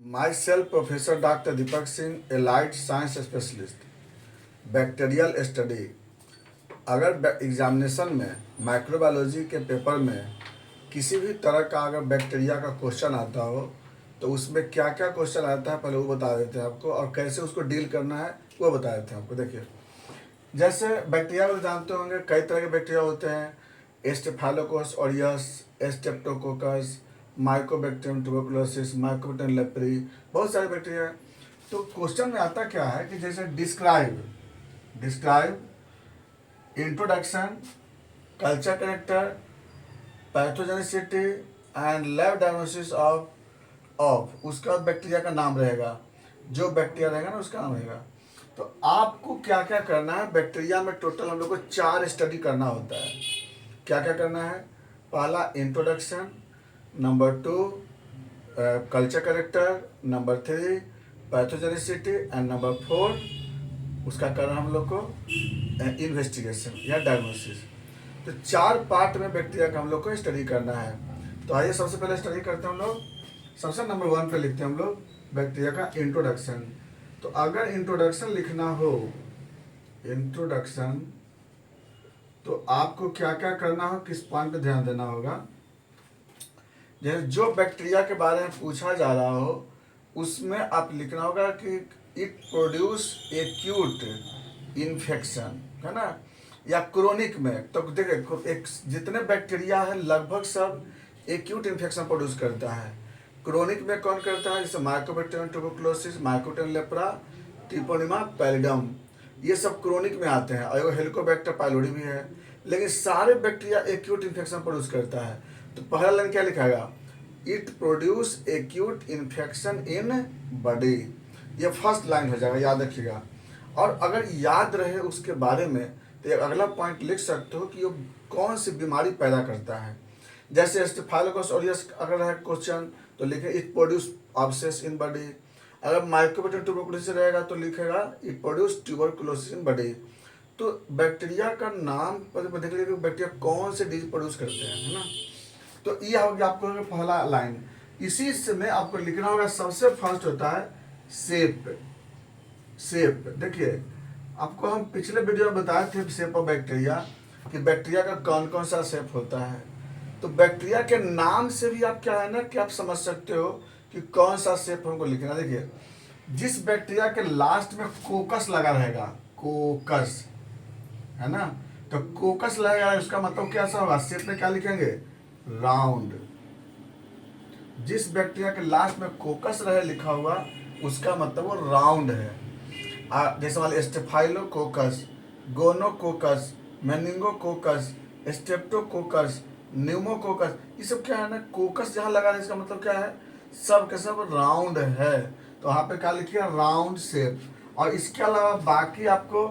Myself, Professor Dr. Deepak Singh, Allied Science Specialist, bacterial study. अगर examination में microbiology के paper में किसी भी तरह का अगर बैक्टीरिया का क्वेश्चन आता हो तो उसमें क्या क्या क्वेश्चन आता है पहले वो बता देते हैं आपको, और कैसे उसको डील करना है वो बता देते हैं आपको। देखिए, जैसे बैक्टीरिया को जानते होंगे, कई तरह के बैक्टीरिया होते हैं। Staphylococcus aureus, Streptococcus, Mycobacterium tuberculosis, Mycobacterium leprae, बहुत सारे बैक्टीरिया हैं। तो क्वेश्चन में आता क्या है कि जैसे describe describe introduction, culture character, pathogenicity and lab diagnosis of उसका बैक्टीरिया का नाम रहेगा, जो बैक्टीरिया रहेगा ना उसका नाम रहेगा। तो आपको क्या क्या करना है, बैक्टीरिया में टोटल हम लोग को 4 स्टडी करना होता है। क्या क्या करना है? पहला introduction, number 2 culture character, number 3 pathogenicity and number 4 उसका करना हम लोग को इन्वेस्टिगेशन या डायग्नोसिस। तो 4 पार्ट में बैक्टीरिया का हम लोग को स्टडी करना है। तो आइए सबसे पहले स्टडी करते हैं हम लोग। सबसे नंबर 1 पे लिखते हैं हम लोग बैक्टीरिया का इंट्रोडक्शन। तो अगर इंट्रोडक्शन लिखना हो, इंट्रोडक्शन, तो आपको क्या क्या करना हो, किस पॉइंट पे ध्यान देना होगा। जैसे जो बैक्टीरिया के बारे में पूछा जा रहा हो उसमें आप लिखना होगा कि इट प्रोड्यूस एक्यूट इन्फेक्शन, है ना, या क्रोनिक में। तो देखिए, एक जितने बैक्टीरिया है लगभग सब एक्यूट इन्फेक्शन प्रोड्यूस करता है। क्रोनिक में कौन करता है? जैसे Mycobacterium tuberculosis, Mycobacterium leprae, Treponema pallidum, ये सब क्रोनिक में आते हैं। और हेलिकोबैक्टर पाइलोरी भी है। लेकिन सारे बैक्टीरिया एक्यूट इन्फेक्शन प्रोड्यूस करता है। तो पहला लाइन क्या लिखाएगा? It produce acute infection in body. ये फर्स्ट लाइन हो जाएगा, याद रखिएगा। और अगर याद रहे उसके बारे में तो एक अगला पॉइंट लिख सकते हो कि ये कौन सी बीमारी पैदा करता है। जैसे स्टेफाइलोकोकस ऑरियस अगर है क्वेश्चन तो लिखे it produce obsess in body. अगर माइकोबैक्टीरियम ट्यूबरकुलोसिस रहेगा तो लिखेगा it produce tuberculosis in body. तो बैक्टीरिया का नाम पर देख लीजिए कि बैक्टीरिया कौन से डिजीज प्रोड्यूस करते हैं, है ना। तो ये हो गया आपको पहला लाइन। इसी से में आपको लिखना होगा, सबसे फर्स्ट होता है शेप। शेप देखिए, आपको हम पिछले वीडियो में बताए थे शेप ऑफ बैक्टीरिया कि बैक्टीरिया का कौन कौन सा शेप होता है। तो बैक्टीरिया के नाम से भी आप क्या है ना कि आप समझ सकते हो कि कौन सा शेप हमको लिखना। देखिए, जिस बैक्टीरिया के लास्ट में कोकस लगा रहेगा, कोकस, है ना, तो कोकस लगेगा, उसका मतलब क्या सा होगा? शेप में क्या लिखेंगे? राउंड। जिस बैक्टीरिया के लास्ट में कोकस रहे लिखा हुआ उसका मतलब वो राउंड है। जैसे वाले staphylococcus, gonococcus, meningococcus, Streptococcus, pneumococcus, ये सब क्या है ना, कोकस जहाँ लगा है इसका मतलब क्या है? सब के सब राउंड है। तो वहाँ पे क्या लिखिएगा? Round shape. और इसके अलावा बाकी आपको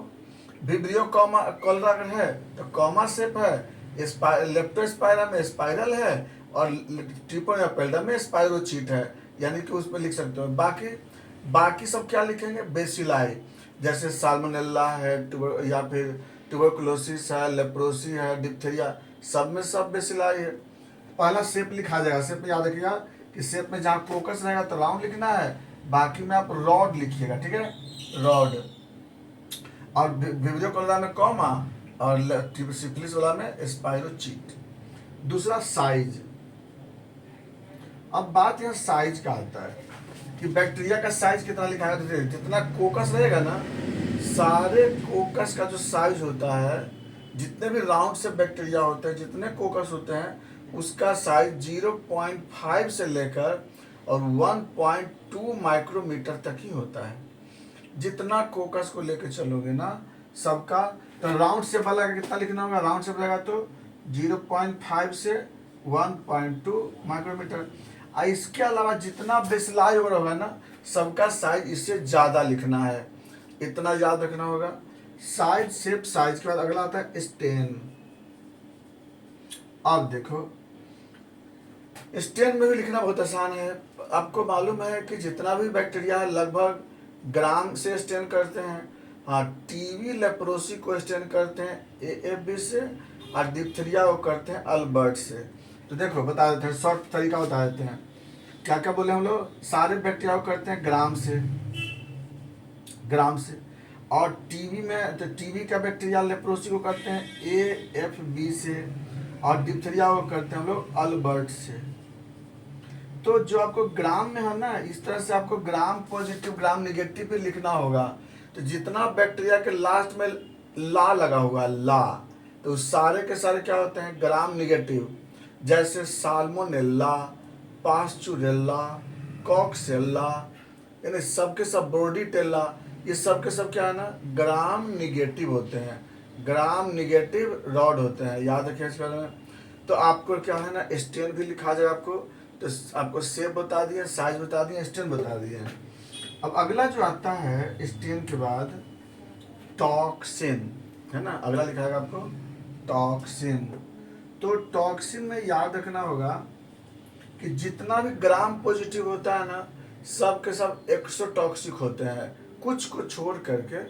विब्रियो कॉमा कॉलरा अगर है तो कॉमा शेप है, लेप्टोस्पायरम में स्पाइरल है, और ट्रिपल या पेल्डम में स्पाइरोचीट है, यानी कि उसमें लिख सकते हो। बाकी बाकी सब क्या लिखेंगे? बेसिलाई, जैसे साल्मोनेला है, या फिर ट्यूबरकुलोसिस है, लेप्रोसी है, डिप्थीरिया, सब में सब बेसिलाई है। पहला शेप लिखा जाएगा। शेप में याद रखिएगा कि शेप में जहाँ फोकस रहेगा तो राउंड लिखना है, बाकी में आप रॉड लिखिएगा, ठीक है, रॉड। और विब्रियो कॉलरा में कॉमा, और सिफिलिस वाला में स्पाइरोचीट। दूसरा साइज। अब बात यहाँ साइज का आता है कि बैक्टीरिया का साइज कितना लिखा है। जितना कोकस रहेगा ना, सारे कोकस का जो साइज होता है, जितने भी राउंड से बैक्टीरिया होते हैं, जितने कोकस होते हैं, उसका साइज 0.5 से लेकर और 1.2 माइक्रोमीटर तक ही होता है। जितना कोकस को लेकर चलोगे ना सबका, तो राउंड शेप वाला कितना लिखना होगा? राउंड शेप रहेगा तो 0.5 से 1.2 माइक्रोमीटर। इसके अलावा जितना बेसिलाई वगैरह होगा ना, सबका साइज इससे ज़्यादा लिखना है, इतना याद रखना होगा। साइज, शेप, साइज के बाद अगला आता है स्टेन। अब देखो, स्टेन में भी लिखना बहुत आसान है। आपको मालूम है कि जितना भी बैक्टीरिया है लगभग ग्राम से स्टेन करते हैं। हाँ, टीवी लेप्रोसी को स्टेन करते हैं एएफबी से, और डिप्थीरिया को करते हैं अल्बर्ट से। तो देखो बता देते हैं, शॉर्ट तरीका बता देते हैं। क्या क्या बोले हम लोग, सारे बैक्टीरिया को करते हैं ग्राम से, ग्राम से। और टीबी में, तो टीबी का बैक्टीरिया लेप्रोसी को करते हैं AFB से, और डिप्थीरिया को करते हैं हम लोग अल्बर्ट से। तो जो आपको ग्राम में है ना, इस तरह से आपको ग्राम पॉजिटिव ग्राम निगेटिव भी लिखना होगा। तो जितना बैक्टीरिया के लास्ट में ला लगा हुआ ला, तो सारे के सारे क्या होते हैं ग्राम निगेटिव। जैसे साल्मोनेला, पास्चुरेला, कॉक्सेला, यानी सबके सब बोर्डीटेला, ये सब के सब क्या है ना ग्राम निगेटिव होते हैं, ग्राम निगेटिव रॉड होते हैं, याद रखिए इस बारे में। तो आपको क्या है ना स्टेन भी लिखा जाएगा आपको, तो आपको शेप बता दिए, साइज बता दिए, स्टेन बता दिए। अब अगला जो आता है स्टेन के बाद टॉक्सिन, है ना, अगला लिखाएगा आपको टॉक्सिन। तो टॉक्सिन में याद रखना होगा कि जितना भी ग्राम पॉजिटिव होता है ना, सब के सब एक्सोटॉक्सिक होते हैं, कुछ को छोड़ करके।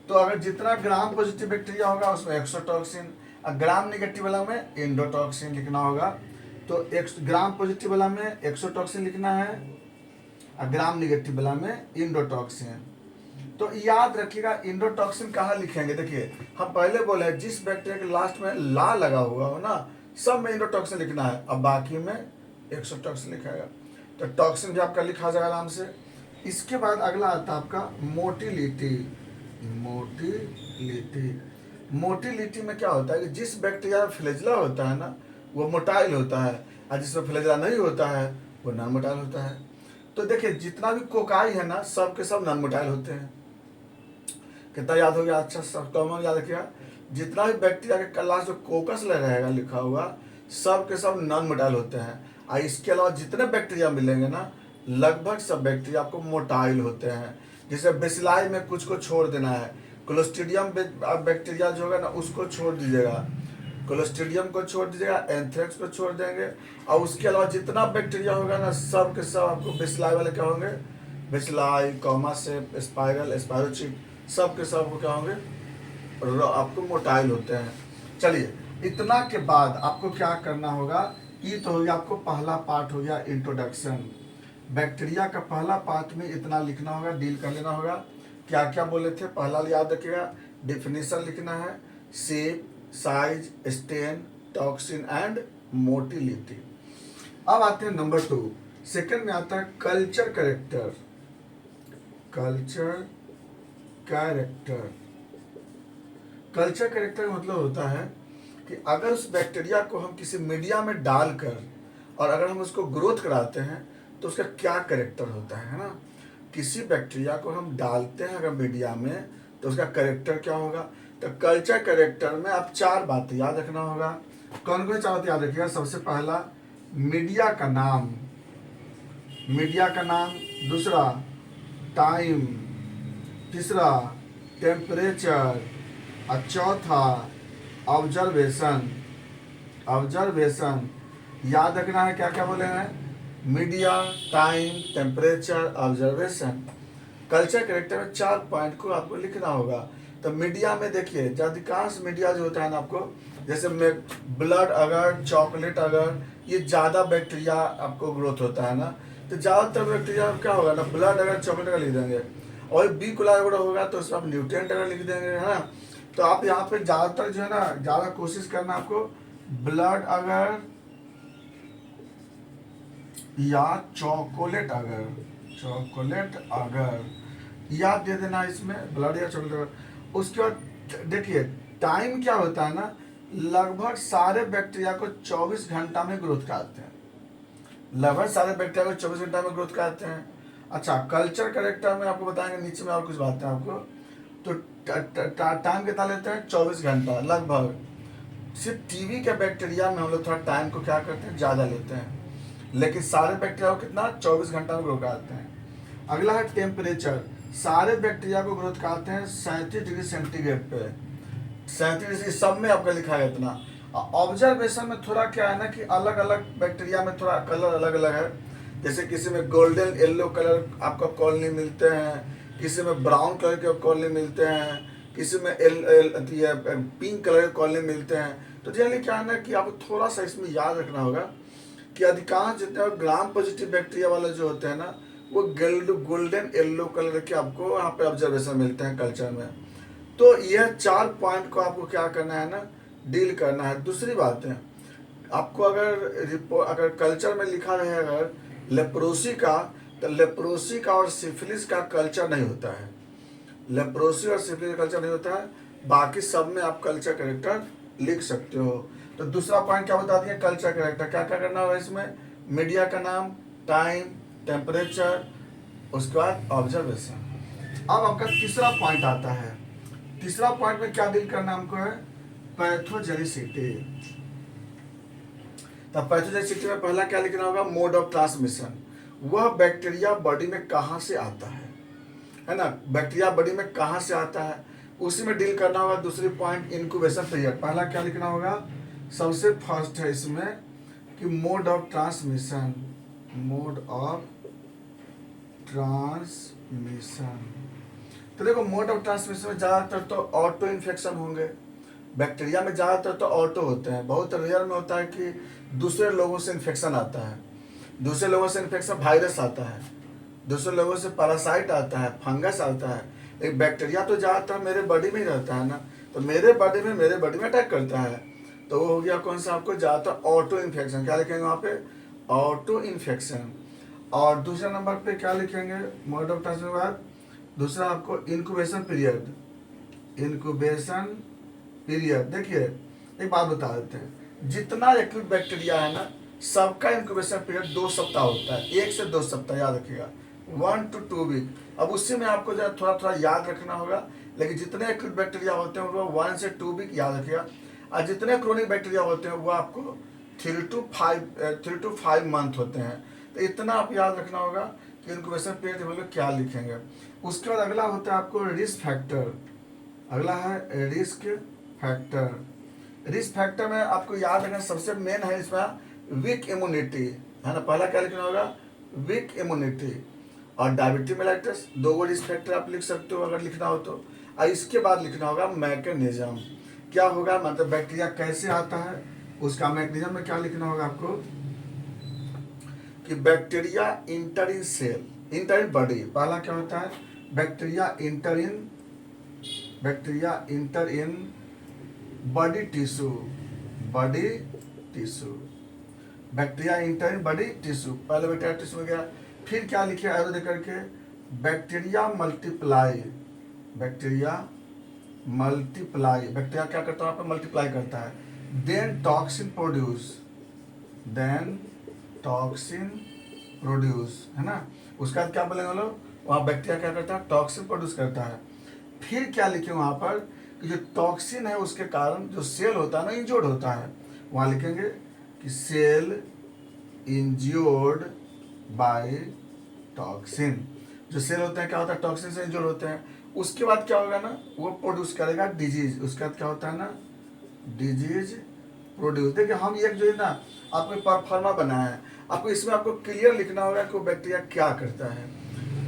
तो अगर जितना ग्राम पॉजिटिव बैक्टीरिया होगा उसमें एक्सोटॉक्सिन, और ग्राम निगेटिव वाला में इंडोटॉक्सिन लिखना होगा। तो ग्राम पॉजिटिव वाला में एक्सोटॉक्सिन लिखना है, और ग्राम निगेटिव वाला में इंडोटॉक्सिन। तो याद रखिएगा इंडोटॉक्सिन कहाँ लिखेंगे, देखिए हम पहले बोले जिस बैक्टीरिया के लास्ट में ला लगा हुआ हो ना, सब में इंडोटॉक्सिन लिखना है, अब बाकी में एक्सोटॉक्सिन लिखाएगा। तो टॉक्सिन भी आपका लिखा जाएगा आराम से। इसके बाद अगला आता है आपका मोटिलिटी। मोटिलिटी, मोटिलिटी में क्या होता है कि जिस बैक्टीरिया में फ्लैजेला होता है ना वो मोटाइल होता है, और जिसमें फ्लैजेला नहीं होता है वो नॉन मोटाइल होता है। तो देखिए जितना भी कोकाई है ना सब के सब नॉन मोटाइल होते हैं। कितना याद हो गया, अच्छा सब कॉमन याद रखिएगा। जितना भी बैक्टीरिया के लास्ट जो कोकस रहेगा लिखा हुआ, सब के सब नॉन मोटाइल होते हैं। और इसके अलावा जितने बैक्टीरिया मिलेंगे ना, लगभग सब बैक्टीरिया आपको मोटाइल होते हैं। जैसे बेसिलाई में कुछ को छोड़ देना है, क्लोस्ट्रीडियम बैक्टीरिया जो होगा ना उसको छोड़ दीजिएगा, क्लोस्ट्रीडियम को छोड़ दीजिएगा, एंथ्रेक्स को छोड़ देंगे। और उसके अलावा जितना बैक्टीरिया होगा ना सब के सब आपको बेसिलाई वाले क्या होंगे, बेसिलाई, कॉमासेप, स्पाइरल, स्पाइरोचिक, सब के सब क्या होंगे आपको मोटाइल होते हैं। चलिए इतना के बाद आपको क्या करना होगा, ये तो हो गया आपको पहला पार्ट हो गया इंट्रोडक्शन। बैक्टीरिया का पहला पार्ट में इतना लिखना होगा, डील कर लेना होगा। क्या क्या बोले थे, पहला याद रखिएगा, डिफिनीशन लिखना है, shape, size, stain, toxin and motility. अब आते हैं नंबर 2, सेकंड में आता है culture character. Culture character, culture character का मतलब होता है कि अगर उस बैक्टीरिया को हम किसी मीडिया में डालकर और अगर हम उसको ग्रोथ कराते हैं तो उसका क्या कैरेक्टर होता है ना। किसी बैक्टीरिया को हम डालते हैं अगर मीडिया में तो उसका कैरेक्टर क्या होगा। तो कल्चर कैरेक्टर में आप 4 बातें याद रखना होगा। कौन कौन 4 बातें याद रखिएगा। सबसे पहला मीडिया का नाम, मीडिया का नाम, दूसरा टाइम, तीसरा टेम्परेचर, और चौथा ऑब्जर्वेशन। ऑब्जर्वेशन याद रखना है, क्या क्या बोले हैं, media, time, temperature, observation. Culture character में 4 पॉइंट को आपको लिखना होगा। तो मीडिया में देखिए अधिकांश मीडिया जो होता है ना आपको, जैसे में ब्लड अगर, चॉकलेट अगर, ये ज़्यादा बैक्टीरिया आपको ग्रोथ होता है ना, तो ज़्यादातर बैक्टीरिया क्या होगा ना, ब्लड अगर, चॉकलेट अगर लिख देंगे। और बी कोलाई अगर होगा तो उसमें आप न्यूट्रिएंट अगर लिख देंगे, है ना। तो आप यहाँ पे ज़्यादातर जो है ना, ज़्यादा कोशिश करना आपको ब्लड अगर या चॉकलेट अगर, चॉकलेट अगर याद दे देना इसमें, ब्लड या चॉकलेट अगर। उसके बाद देखिए टाइम क्या होता है ना, लगभग सारे बैक्टीरिया को 24 घंटा में ग्रोथ कराते हैं, लगभग सारे बैक्टीरिया को 24 घंटा में ग्रोथ कराते हैं। अच्छा कल्चर कैरेक्टर में आपको बताएंगे नीचे में और कुछ बातें आपको। तो टाइम कितना लेते हैं, 24 घंटा लगभग। सिर्फ टीबी के बैक्टीरिया में हम लोग थोड़ा टाइम को क्या करते हैं, ज़्यादा लेते हैं, लेकिन सारे बैक्टीरिया को कितना 24 घंटा में ग्रोथ कराते हैं। अगला है टेम्परेचर, सारे बैक्टीरिया को ग्रोथ कराते हैं 37 डिग्री सेंटीग्रेड पे, 37 डिग्री सब में आपका लिखा है इतना। ऑब्जर्वेशन में थोड़ा क्या है ना कि अलग अलग बैक्टीरिया में थोड़ा कलर अलग अलग है। जैसे किसी में गोल्डन येलो कलर आपका कॉलोनी मिलते हैं, किसी में ब्राउन कलर के कॉलोनी मिलते हैं, किसी में पिंक कलर के कॉलोनी मिलते हैं। तो जनरली क्या है ना कि आपको थोड़ा सा इसमें याद रखना होगा कि अधिकांश जितने ग्राम पॉजिटिव बैक्टीरिया वाले जो होते हैं ना, वो गोल्डन येलो कलर के आपको वहाँ पे ऑब्जर्वेशन मिलते हैं कल्चर में। तो यह 4 पॉइंट को आपको क्या करना है ना, डील करना है। दूसरी बात है, आपको अगर कल्चर में लिखा रहे अगर लेप्रोसी का, तो लेप्रोसी का और सिफिलिस का कल्चर नहीं होता है। लेप्रोसी और सिफिलिस का कल्चर नहीं होता है, बाकी सब में आप कल्चर कैरेक्टर लिख सकते हो। तो दूसरा पॉइंट क्या बता दिया, कल्चर कैरेक्टर क्या क्या करना होगा इसमें, मीडिया का नाम, टाइम, टेम्परेचर, उसके बाद ऑब्जर्वेशन। अब आपका तीसरा पॉइंट आता है। तीसरा पॉइंट में क्या डील करना हमको है, पैथोजेनिसिटी। तब पैथोजेनिसिटी में पहला क्या लिखना होगा, मोड ऑफ ट्रांसमिशन। वह बैक्टीरिया बॉडी में कहाँ से आता है ना, बैक्टीरिया बॉडी में कहाँ से आता है, उसी में डील करना होगा। दूसरी पॉइंट इंक्यूबेशन पीरियड। पहला क्या लिखना होगा, सबसे फर्स्ट है इसमें कि mode of transmission, mode of transmission. तो देखो मोड ऑफ ट्रांसमिशन में ज़्यादातर तो ऑटो इन्फेक्शन होंगे, बैक्टीरिया में ज़्यादातर तो ऑटो होते हैं, बहुत रेयर में होता है कि दूसरे लोगों से इन्फेक्शन आता है। दूसरे लोगों से इन्फेक्शन वायरस आता है, दूसरे लोगों से पैरासाइट आता है, फंगस आता है। एक बैक्टीरिया तो ज़्यादातर मेरे बॉडी में ही रहता है ना, तो मेरे बॉडी में अटैक करता है। तो वो हो गया कौन सा, आपको ज़्यादातर ऑटो इन्फेक्शन। क्या लिखेंगे वहाँ पे, ऑटो इन्फेक्शन। और दूसरे नंबर पे क्या लिखेंगे, मोड ऑफ ट्रांसमिशन के बाद दूसरा आपको इंक्यूबेशन पीरियड। इंक्यूबेशन पीरियड, देखिए एक बात बता देते हैं, जितना एक्यूट बैक्टीरिया है ना, सबका इंक्यूबेशन पीरियड 2 सप्ताह होता है, 1 से 2 सप्ताह, याद रखिएगा, 1 to 2 वीक। अब उससे में आपको जो थोड़ा थोड़ा याद रखना होगा, लेकिन जितने एक्यूट बैक्टीरिया होते हैं वो 1 से 2 वीक याद रखिएगा, और जितने क्रोनिक बैक्टीरिया होते हैं वो आपको 3 to 5 मंथ होते हैं। तो इतना आप याद रखना होगा कि इंक्यूबेशन पीरियड हम लोग क्या लिखेंगे। उसके बाद अगला होता है आपको रिस्क फैक्टर। अगला है रिस्क फैक्टर। रिस्क फैक्टर में आपको याद रखना सबसे मेन है इसमें वीक इम्यूनिटी, है ना। पहला क्या लिखना होगा, वीक इम्यूनिटी। और डायबिटीज मेलाइटस, 2 रिस्क फैक्टर आप लिख सकते हो अगर लिखना हो तो। और इसके बाद लिखना होगा मैकेनिज्म, क्या होगा, मतलब बैक्टीरिया कैसे आता है, उसका मैकेनिज्म में क्या लिखना होगा आपको कि bacteria enter in cell, enter in body. पहला क्या होता है, bacteria enter in body tissue, body tissue, bacteria enter in body tissue, पहले बैक्टीरिया टिश्यू में गया। फिर क्या लिखे एरो दे करके, bacteria multiply, bacteria multiply, bacteria क्या करता है, वहाँ पे मल्टीप्लाई करता है। Then toxin produce, then toxin produce, है ना। उसके बाद क्या बोलेंगे लोग, वहाँ बैक्टीरिया क्या करता है, टॉक्सिन प्रोड्यूस करता है। फिर क्या लिखे वहाँ पर कि जो टॉक्सिन है उसके कारण जो सेल होता है ना, इंजोर्ड होता है। वहाँ लिखेंगे कि सेल इंज्योर्ड बाय टॉक्सिन। जो सेल होते हैं क्या होता है, टॉक्सिन से इंजोर्ड होते हैं। उसके बाद क्या होगा ना, वो प्रोड्यूस करेगा डिजीज। उसके बाद क्या होता है ना, डिजीज प्रोड्यूस। देखिए हम एक जो है ना आपको परफॉर्मा बनाया है, आपको इसमें आपको क्लियर लिखना होगा कि वो बैक्टीरिया क्या करता है,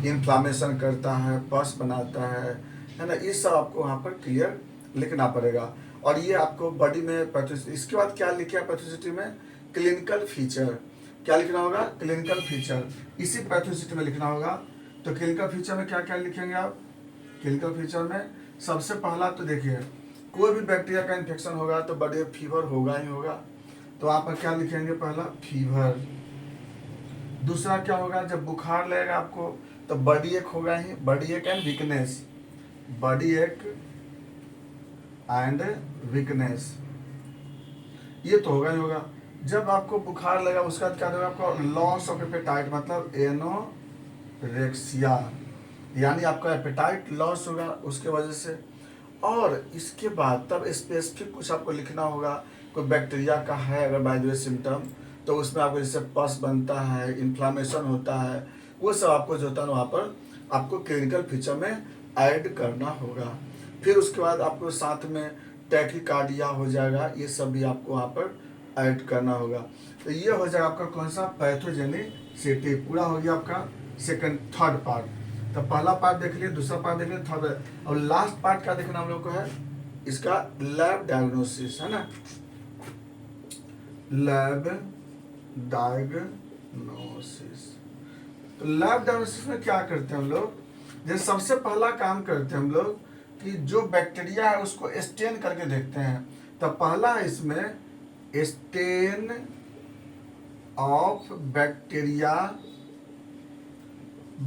इन्फ्लामेशन करता है, पस बनाता है ना, ये सब आपको वहाँ पर क्लियर लिखना पड़ेगा। और ये आपको बॉडी में पैथोसिटी। इसके बाद क्या लिखा पैथोसिटी में, क्लिनिकल फीचर। क्या लिखना होगा, क्लिनिकल फीचर, इसी पैथोसिटी में लिखना होगा। तो क्लिनिकल फीचर में क्या क्या लिखेंगे आप, क्लिनिकल फीचर में सबसे पहला तो देखिए कोई भी बैक्टीरिया का इन्फेक्शन होगा तो बॉडी में फीवर होगा ही होगा, तो आप क्या लिखेंगे, पहला फीवर। दूसरा क्या होगा, जब बुखार लगेगा आपको तो बॉडी एक होगा ही, बॉडी एक एंड वीकनेस, बॉडी एक एंड वीकनेस, ये तो होगा ही होगा। जब आपको बुखार लगा उसके बाद क्या होगा, आपको लॉस ऑफ एपेटाइट, मतलब एनोरेक्सिया, यानी आपका एपेटाइट लॉस होगा उसके वजह से। और इसके बाद तब स्पेसिफिक कुछ आपको लिखना होगा, कोई बैक्टीरिया का है अगर बाय द वे सिम्टम, तो उसमें आपको जैसे पस बनता है, इन्फ्लामेशन होता है, वो सब आपको जो होता है वहाँ पर आपको क्लिनिकल फीचर में ऐड करना होगा। फिर उसके बाद आपको साथ में टैकीकार्डिया हो जाएगा, ये सब भी आपको वहाँ पर ऐड करना होगा। तो ये हो जाएगा आपका कौन सा, पैथोजेनिसिटी। पूरा हो गया आपका थर्ड पार्ट। तो पहला पार्ट देख लिया, दूसरा पार्ट देख लिया, थर्ड, और लास्ट पार्ट क्या देखना हम लोग को है, इसका लैब डायग्नोसिस, है ना, लैब डायग्नोसिस। तो लैब डायग्नोसिस में क्या करते हैं हम लोग, जैसे सबसे पहला काम करते हैं हम लोग कि जो बैक्टीरिया है उसको स्टेन करके देखते हैं। तो पहला है इसमें stain of bacteria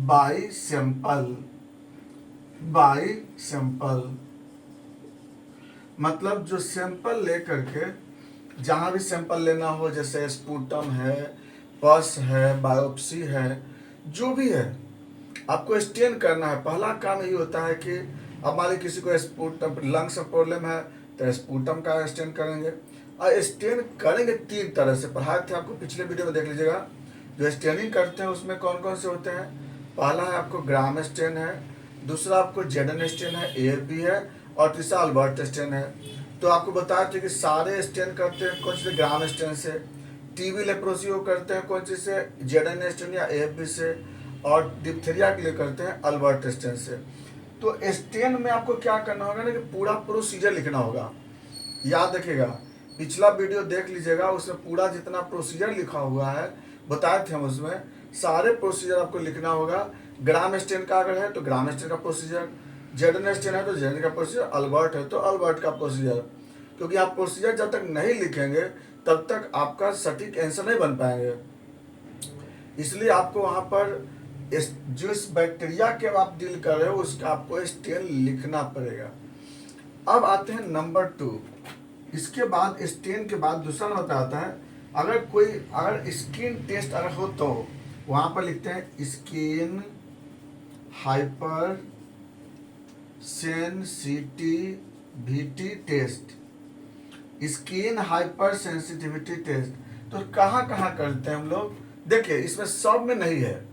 by sample. मतलब जो सैंपल लेकर के, जहाँ भी सैंपल लेना हो, जैसे स्पूटम है, पस है, बायोप्सी है, जो भी है आपको स्टेन करना है। पहला काम यही होता है कि अब मान लीजिए किसी को स्पूटम लंग्स में प्रॉब्लम है तो स्पूटम का स्टेन करेंगे। और स्टेन करेंगे 3 तरह से, पढ़ाए थे आपको पिछले वीडियो में, देख लीजिएगा। जो स्टेनिंग करते हैं उसमें कौन कौन से होते हैं। पहला है आपको ग्राम स्टेन है, दूसरा आपको जेडन स्टेन है, AFB है, और तीसरा अल्बर्ट स्टेन है। तो आपको बताया था कि सारे स्टेन करते हैं कौन से, ग्राम स्टेन से। TB लेप्रोसी को करते हैं कौन सी से, जेडन स्टेन या AFB से। और डिप्थीरिया के लिए करते हैं अल्बर्ट स्टेन से। तो स्टेन में आपको क्या करना होगा ना कि पूरा प्रोसीजर लिखना होगा। याद रखिएगा, पिछला वीडियो देख लीजिएगा, उसमें पूरा जितना प्रोसीजर लिखा हुआ है बताए थे हम, उसमें सारे प्रोसीजर आपको लिखना होगा। ग्राम स्टेन का अगर है तो ग्राम स्टेन का प्रोसीजर, जेडन स्टेन है तो जेडन का प्रोसीजर, अल्बर्ट है तो अल्बर्ट का प्रोसीजर। क्योंकि आप प्रोसीजर जब तक नहीं लिखेंगे तब तक आपका सटीक आंसर नहीं बन पाएंगे। इसलिए आपको वहाँ पर जिस बैक्टीरिया के आप डील कर रहे हो उसका आपको स्टेन लिखना पड़ेगा। अब आते हैं नंबर 2। इसके बाद स्टेन के बाद दूसरा नंबर आता है, अगर स्किन टेस्ट अगर हो तो वहाँ पर लिखते हैं skin hypersensitivity test. Skin hypersensitivity test तो कहाँ कहाँ करते हैं हम लोग, देखिए इसमें सब में नहीं है।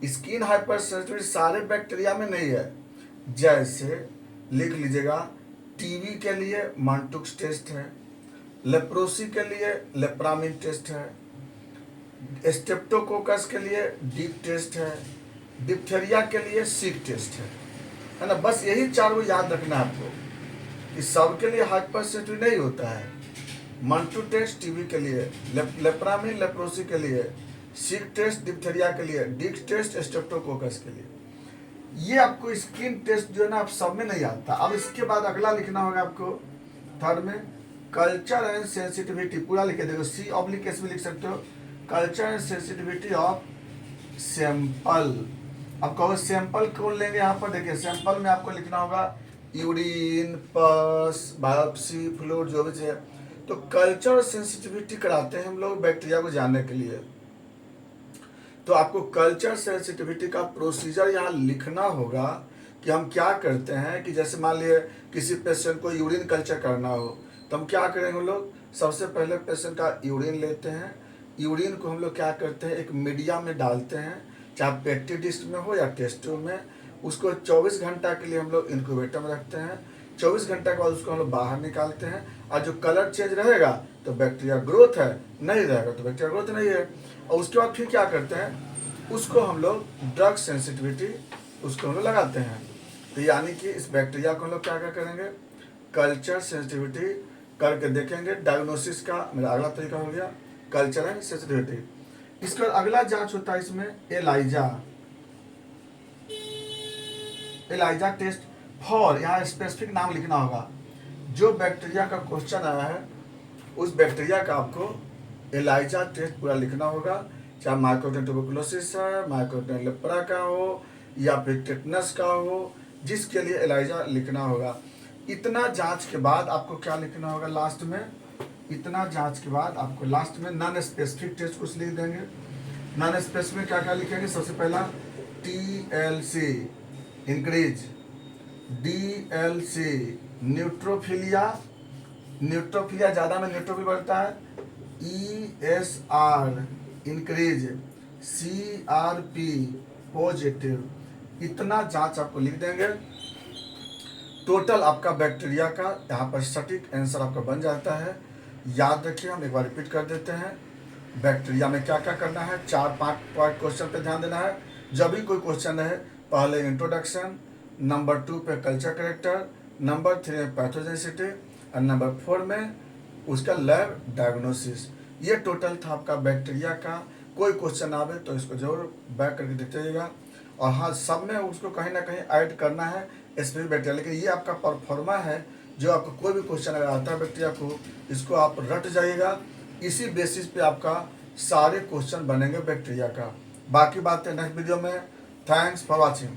स्किन हाइपर सेंसिटिविटी सारे बैक्टीरिया में नहीं है। जैसे लिख लीजिएगा, TB के लिए मांटुक्स टेस्ट है, लेप्रोसी के लिए लेप्रामिन टेस्ट है, स्टेप्टोकोकस के लिए डीप टेस्ट है, डिप्थीरिया के लिए सिक टेस्ट है ना। बस यही 4 को याद रखना है आपको कि सबके लिए हाइपर सेंसिटिव नहीं होता है। मंटू टेस्ट TB के लिए, लेप्रामिन लेप्रोसी के लिए, सिक टेस्ट डिप्थीरिया के लिए, डिक टेस्ट स्टेप्टोकोकस के लिए। ये आपको स्किन टेस्ट जो है ना आप सब में नहीं आता। अब इसके बाद अगला लिखना होगा आपको 3rd में कल्चर एंड सेंसिटिविटी, पूरा लिखे देखो, C/S भी लिख सकते हो, culture and sensitivity of sample. अब कहो सैंपल कौन लेंगे, यहाँ पर देखिए सैंपल में आपको लिखना होगा यूरिन, पस, बायोप्सी, फ्लूइड, जो भी चाहिए। तो कल्चर और सेंसिटिविटी कराते हैं हम लोग बैक्टीरिया को जानने के लिए। तो आपको कल्चर सेंसिटिविटी का प्रोसीजर यहाँ लिखना होगा कि हम क्या करते हैं। कि जैसे मान लिए किसी पेशेंट को यूरिन कल्चर करना हो तो हम क्या करेंगे, हम लोग सबसे पहले पेशेंट का यूरिन लेते हैं। यूरिन को हम लोग क्या करते हैं, एक मीडिया में डालते हैं, चाहे पेटी डिश में हो या टेस्ट ट्यूब में। उसको 24 घंटा के लिए हम लोग इंक्यूबेटर में रखते हैं। 24 घंटा के बाद उसको हम लोग बाहर निकालते हैं। और जो कलर चेंज रहेगा तो बैक्टीरिया ग्रोथ है, नहीं रहेगा तो बैक्टीरिया ग्रोथ नहीं है। और उसके बाद फिर क्या करते हैं, उसको हम लोग ड्रग सेंसिटिविटी उसको हम लोग लगाते हैं। तो यानी कि इस बैक्टीरिया को हम लोग क्या क्या करेंगे, कल्चर सेंसिटिविटी करके देखेंगे। डायग्नोसिस का मेरा अगला तरीका हो गया कल्चर एंड सेंसिटिविटी। इसका अगला जांच होता है इसमें एलाइजा टेस्ट फॉर, यहाँ स्पेसिफिक नाम लिखना होगा। जो बैक्टीरिया का क्वेश्चन आया है उस बैक्टीरिया का आपको एलाइजा टेस्ट पूरा लिखना होगा। चाहे माइकोटियन ट्यूबरकुलोसिस है, माइकोटियन लेप्रा का हो या फिर टेटनस का हो, जिसके लिए एलाइजा लिखना होगा। इतना जांच के बाद आपको क्या लिखना होगा लास्ट में, इतना जांच के बाद आपको लास्ट में नॉन स्पेसिफिक टेस्ट कुछ लिख देंगे। नॉन स्पेसिफिक क्या क्या लिखेंगे, सबसे पहला TLC इंक्रीज, DLC न्यूट्रोफिलिया, न्यूट्रोफिलिया ज़्यादा में न्यूट्रोफिल बढ़ता है, ESR इंक्रीज, CRP पॉजिटिव। इतना जांच आपको लिख देंगे। टोटल आपका बैक्टीरिया का यहाँ पर सटीक आंसर आपका बन जाता है। याद रखिए, हम एक बार रिपीट कर देते हैं। बैक्टीरिया में क्या क्या करना है, 4-5 पॉइंट क्वेश्चन पे ध्यान देना है। जब भी कोई क्वेश्चन है, पहले इंट्रोडक्शन, नंबर 2 पे कल्चर कैरेक्टर, नंबर 3 में पैथोजेनिसिटी और नंबर 4 में उसका लैब डायग्नोसिस। ये टोटल था आपका बैक्टीरिया का। कोई क्वेश्चन आवे तो इसको जरूर बैक करके देखते रहिएगा। और हाँ, सब में उसको कहीं ना कहीं ऐड करना है स्पेसिफिक बैक्टीरिया, लेकिन ये आपका परफॉर्मा है जो आपको कोई भी क्वेश्चन अगर आता है बैक्टीरिया को, इसको आप रट जाइएगा। इसी बेसिस पे आपका सारे क्वेश्चन बनेंगे बैक्टीरिया का। बाकी बातें नेक्स्ट वीडियो में। Thanks for watching.